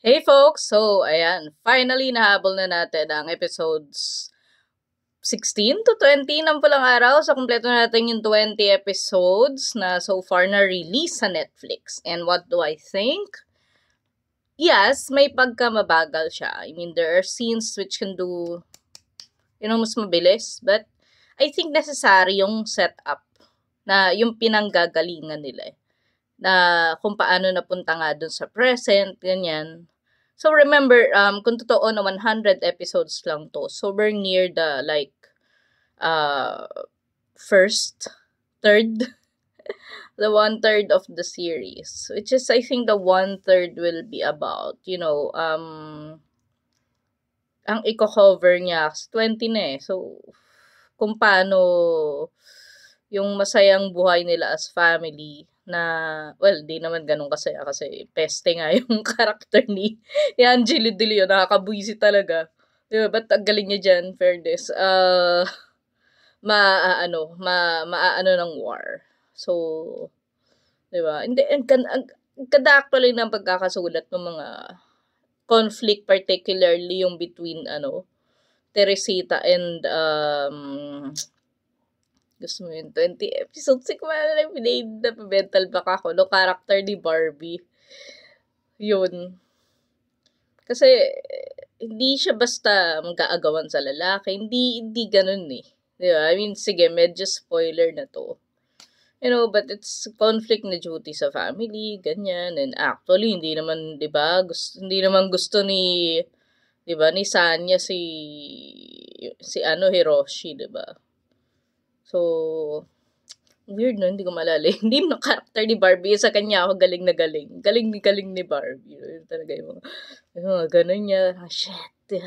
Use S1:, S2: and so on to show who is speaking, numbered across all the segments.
S1: Hey folks! So, ayan, finally nahabol na natin ang episodes 16 to 20 ng Pulang Araw. So, kompleto natin yung 20 episodes na so far na-release sa Netflix. And what do I think? Yes, may pagkamabagal siya. I mean, there are scenes which can do, mas mabilis. But, I think necessary yung setup na yung pinanggagalingan nila. Na kung paano napunta nga dun sa present, ganyan. So remember, kung totoo na 100 episodes lang to, so we're near the first, third, the 1/3 of the series, which is I think the 1/3 will be about, ang i-cover niya, 20 na eh. So, kung paano yung masayang buhay nila as family na, well, di naman ganun kasaya kasi peste nga yung karakter ni Angelo De Leon. Nakakabuisi talaga. Diba? Ba't ang galing niya dyan, fairness? Maaano ng war. So, diba? Hindi, ang ganda actually ng pagkakasulat ng mga conflict, particularly yung between, Teresita and, gusto mo yun, 20 episodes. Hindi ko na pinade na mental back ako. No, character ni Barbie. Yun. Kasi, hindi siya basta mag-aagawan sa lalaki. Hindi ganun eh. Diba? I mean, sige, medyo spoiler na to. But it's conflict na duty sa family, ganyan. And actually, hindi naman, diba, hindi naman gusto ni, diba, ni Sanya si Hiroshi, diba? So, weird no, hindi ko malala. Hindi mo character ni Barbie. Sa kanya ako galing na galing. Galing ni Barbie. Yun talaga yung mga ganun niya. Shit.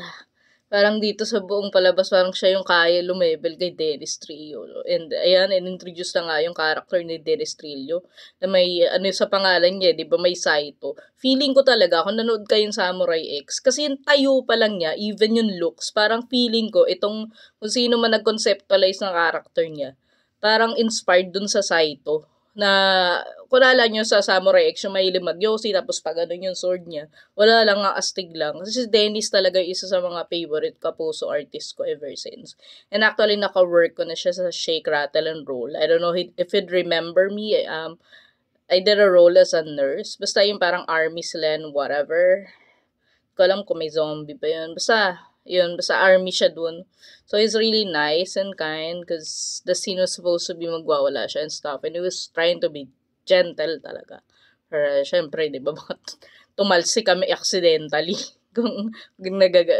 S1: Parang dito sa buong palabas, parang siya yung kaya lumebel kay Dennis Trillo. And ayan, in-introduce na nga yung character ni Dennis Trillo. Na may, sa pangalan niya, di ba, may Saito. Feeling ko talaga, kung nanood kayong Samurai X, kasi yung tayo pa lang niya, even yung looks, parang feeling ko, itong, kung sino man nag-conceptualize ng character niya, parang inspired dun sa Saito. Na, kulala nyo sa Samurai X, yung mahilig mag-yosi, tapos pag yung sword niya, wala lang nga, astig lang. Kasi si Dennis talaga isa sa mga favorite kapuso artist ko ever since. And actually, naka-work ko na siya sa Shake, Rattle, and Roll. I don't know if you'd remember me, I did a role as a nurse. Basta yung parang army slan, whatever. Ko alam kung may zombie pa yun. Basta army siya dun. So, he's really nice and kind because the scene was supposed to be magwawala siya and stuff. And he was trying to be gentle talaga. Pero, syempre, di ba, tumalsi kami accidentally.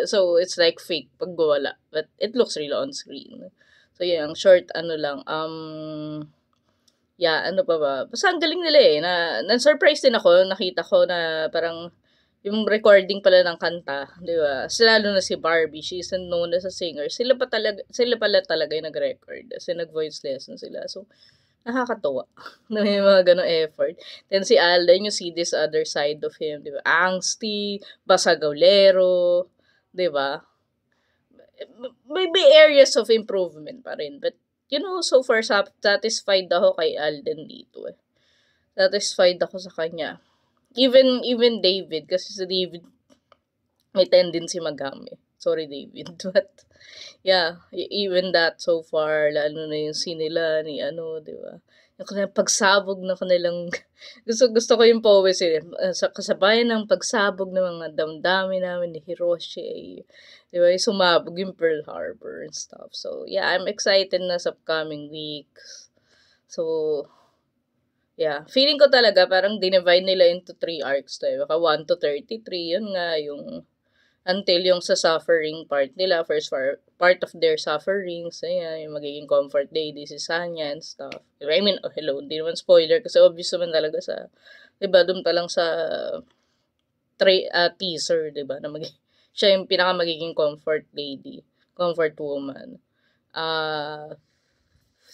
S1: So, it's like fake pag wala. But it looks real on screen. So, yung short, ano pa ba? Basta ang galing nila eh. Na-surprise din ako. Nakita ko na parang yung recording pala ng kanta, di ba? Lalo na si Barbie, she's known as a singer. Sila pala talaga yung nag-record. Kasi nag-voice lesson sila. So, nakakatuwa na may mga ganong effort. Then si Alden, you see this other side of him, di ba? Angsty, basagaulero, di ba? May areas of improvement pa rin. But, so far, satisfied ako kay Alden dito eh. Satisfied ako sa kanya. Even David, kasi si David may tendency maghami. Sorry, David. But, yeah, even that so far, lalo na yung scene nila ni di ba? Yung pagsabog na kanilang, gusto ko yung poesy, sa kasabayan ng pagsabog ng mga damdamin namin ni Hiroshi, di ba? Yung sumabog yung Pearl Harbor and stuff. So, yeah, I'm excited na sa upcoming weeks. So, yeah, feeling ko talaga parang dinivide nila into 3 arcs tayo. 1 to 33, yun nga yung until yung sa suffering part nila, first part of their sufferings, ayan, yung magiging comfort lady si Sanya and stuff. I mean, hello, hindi naman spoiler kasi obvious naman talaga sa, diba, dun pa lang sa teaser, diba, na siya yung magiging comfort lady, comfort woman.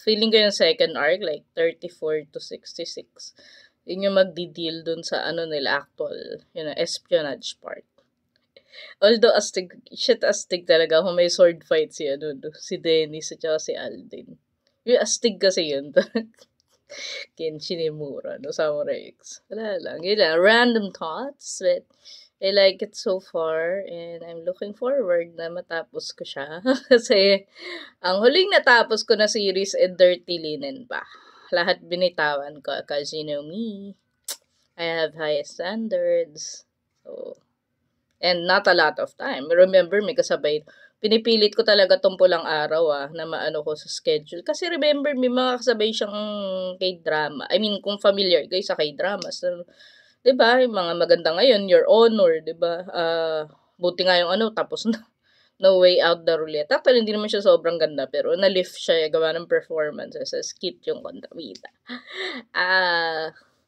S1: Feeling ko yung second arc, like 34 to 66, yun yung magdi-deal dun sa nila actual, espionage part. Although astig talaga kung may sword fight si Dennis at saka si Alden. Yung astig kasi yun. Kenshin Himura, no Samurai X. Wala lang. Yun lang. Random thoughts. But I like it so far. And I'm looking forward na matapos ko siya. Kasi ang huling natapos ko na series ay Dirty Linen pa. Lahat binitawan ko. Cause you know me. I have high standards. So, and not a lot of time. Remember, may kasabay, pinipilit ko talaga tong pulang araw na maano ko sa schedule. Kasi remember, may mga kasabay siyang K-drama. I mean, kung familiar kayo sa K-drama. So, diba, yung mga maganda ngayon, Your Honor, diba? Buti nga yung tapos na. No Way Out the Roulette. Actually, hindi naman siya sobrang ganda, pero na-lift siya, gawa ng performances. Skit yung kontrabida.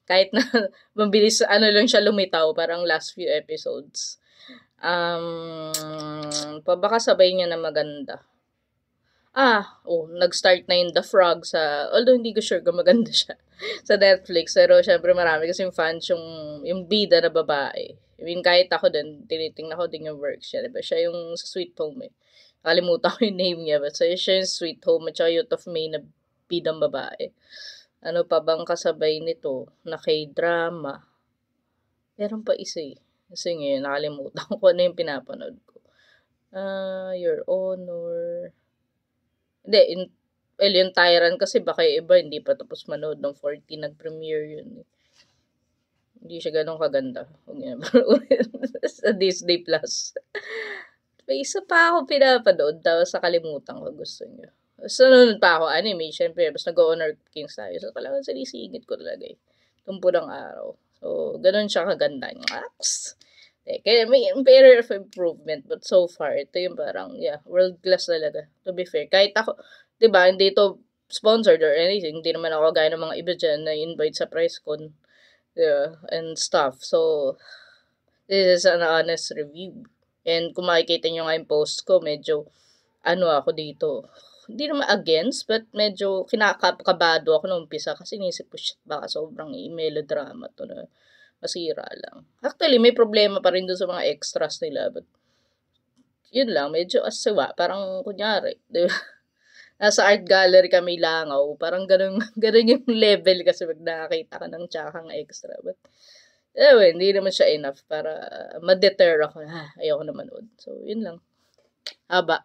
S1: Kahit na mabilis, lang siya lumitaw, parang last few episodes. Baka sabay niya na maganda. Nag-start na yung The Frog sa, although hindi ko sure kung maganda siya, sa Netflix. Pero syempre marami kasi yung fans yung bida na babae. I mean, kahit ako din, tinitingnan ko din yung works siya. Diba? Siya yung sa Sweet Home Kalimutan ko yung name niya. But so, siya yung Sweet Home at saka Youth of May na bidang babae. Ano pa bang kasabay nito? Na K-drama. Meron pa isa Kasi ngayon, nakalimutan ko ano yung pinapanood ko. Your Honor. Hindi, yung Tyrant kasi baka iba, hindi pa tapos manood ng 40, nag-premiere yun. Hindi siya ganun kaganda. Huwag niya sa Disney Plus. May isa pa ako pinapanood, tapos sa kalimutan ko gusto niyo. Sunod pa ako anime, syempre, basta nag-Honor Kings tayo. So talagang sinisingit ko talaga Tumpo ng araw. So, ganun siya kaganda. Kaya may area of improvement, but so far, ito yung parang, world class talaga. To be fair, kahit ako, diba, hindi ito sponsored or anything, hindi naman ako gaya ng mga iba dyan na invite sa press con, and stuff. So, this is an honest review. And kung makikita nyo nga yung post ko, medyo, ako dito, hindi naman against, but medyo kinakabado ako nung umpisa kasi nisip ko, baka sobrang melodrama to na masira lang. Actually, may problema pa rin doon sa mga extras nila, but yun lang, medyo asawa, parang kunyari, di ba? Nasa art gallery kami langaw, parang ganun yung level kasi pag nakakita ka ng tsakang extra, but anyway, hindi naman siya enough para ma-deter ako na, ayoko na manood. So, yun lang. Haba.